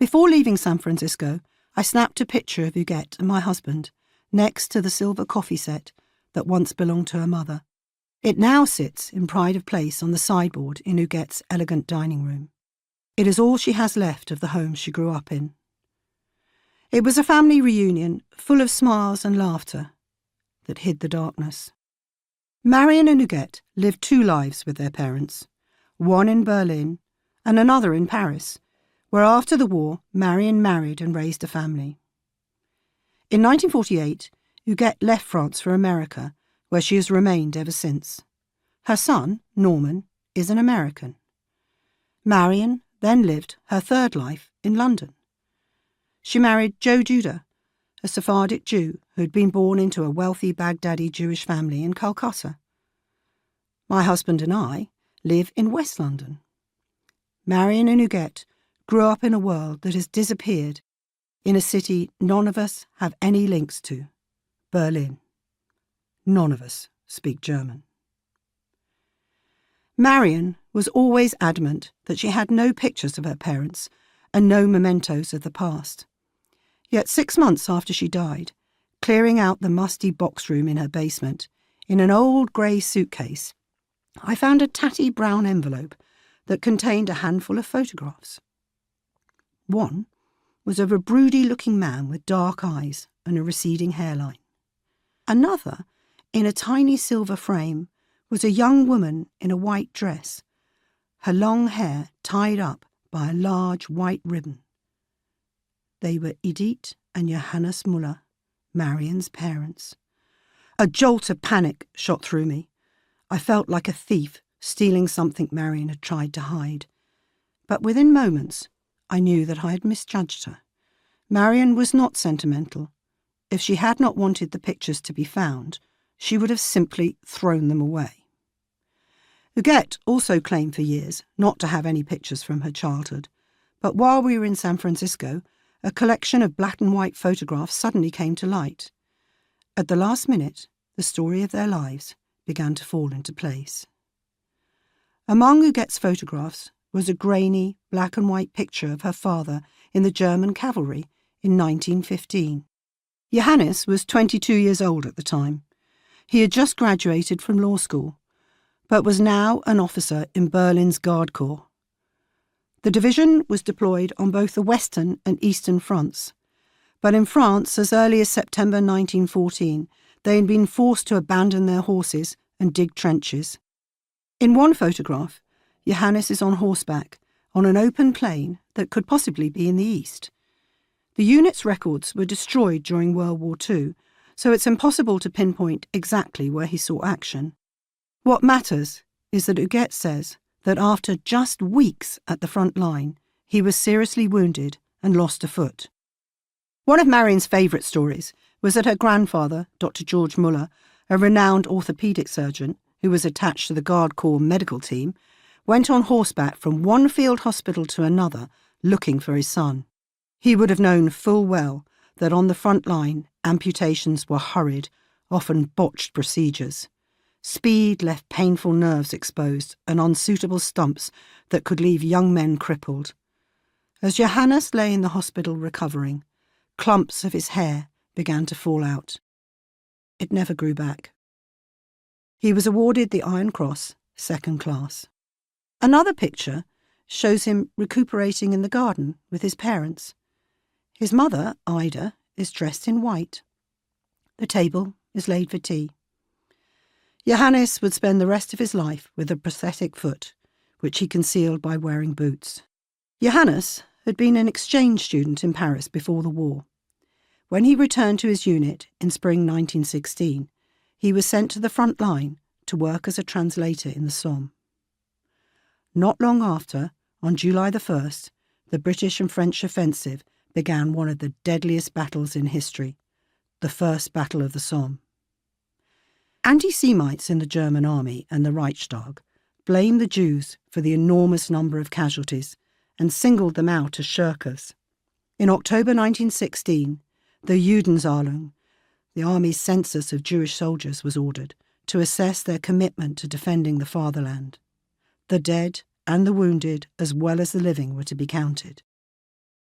Before leaving San Francisco, I snapped a picture of Huguette and my husband next to the silver coffee set that once belonged to her mother. It now sits in pride of place on the sideboard in Huguette's elegant dining room. It is all she has left of the home she grew up in. It was a family reunion full of smiles and laughter that hid the darkness. Marion and Huguette lived 2 lives with their parents, one in Berlin and another in Paris, where after the war Marion married and raised a family. In 1948, Huguette left France for America, where she has remained ever since. Her son, Norman, is an American. Marion then lived her 3rd life in London. She married Joe Judah, a Sephardic Jew who had been born into a wealthy Baghdadi Jewish family in Calcutta. My husband and I live in West London. Marion and Huguette grew up in a world that has disappeared, in a city none of us have any links to, Berlin. None of us speak German. Marion was always adamant that she had no pictures of her parents and no mementos of the past. Yet 6 months after she died, clearing out the musty box room in her basement, in an old grey suitcase, I found a tatty brown envelope that contained a handful of photographs. One was of a broody-looking man with dark eyes and a receding hairline. Another, in a tiny silver frame, was a young woman in a white dress, her long hair tied up by a large white ribbon. They were Edith and Johannes Müller, Marion's parents. A jolt of panic shot through me. I felt like a thief stealing something Marion had tried to hide. But within moments, I knew that I had misjudged her. Marion was not sentimental. If she had not wanted the pictures to be found, she would have simply thrown them away. Huguette also claimed for years not to have any pictures from her childhood, but while we were in San Francisco, a collection of black and white photographs suddenly came to light. At the last minute, the story of their lives began to fall into place. Among Huguette's photographs was a grainy, black and white picture of her father in the German cavalry in 1915. Johannes was 22 years old at the time. He had just graduated from law school, but was now an officer in Berlin's Guard Corps. The division was deployed on both the Western and Eastern fronts, but in France, as early as September 1914, they had been forced to abandon their horses and dig trenches. In one photograph, Johannes is on horseback on an open plain that could possibly be in the east. The unit's records were destroyed during World War II, so it's impossible to pinpoint exactly where he saw action. What matters is that Huguette says that after just weeks at the front line, he was seriously wounded and lost a foot. One of Marion's favourite stories was that her grandfather, Dr. George Müller, a renowned orthopaedic surgeon who was attached to the Guard Corps medical team, went on horseback from one field hospital to another looking for his son. He would have known full well that on the front line, amputations were hurried, often botched procedures. Speed left painful nerves exposed and unsuitable stumps that could leave young men crippled. As Johannes lay in the hospital recovering, clumps of his hair began to fall out. It never grew back. He was awarded the Iron Cross, 2nd class. Another picture shows him recuperating in the garden with his parents. His mother, Ida, is dressed in white. The table is laid for tea. Johannes would spend the rest of his life with a prosthetic foot, which he concealed by wearing boots. Johannes had been an exchange student in Paris before the war. When he returned to his unit in spring 1916, he was sent to the front line to work as a translator in the Somme. Not long after, on July the 1st, the British and French offensive began one of the deadliest battles in history, the First Battle of the Somme. Anti-Semites in the German army and the Reichstag blamed the Jews for the enormous number of casualties and singled them out as shirkers. In October 1916, the Judenzahlung, the army's census of Jewish soldiers, was ordered to assess their commitment to defending the fatherland. The dead and the wounded, as well as the living, were to be counted.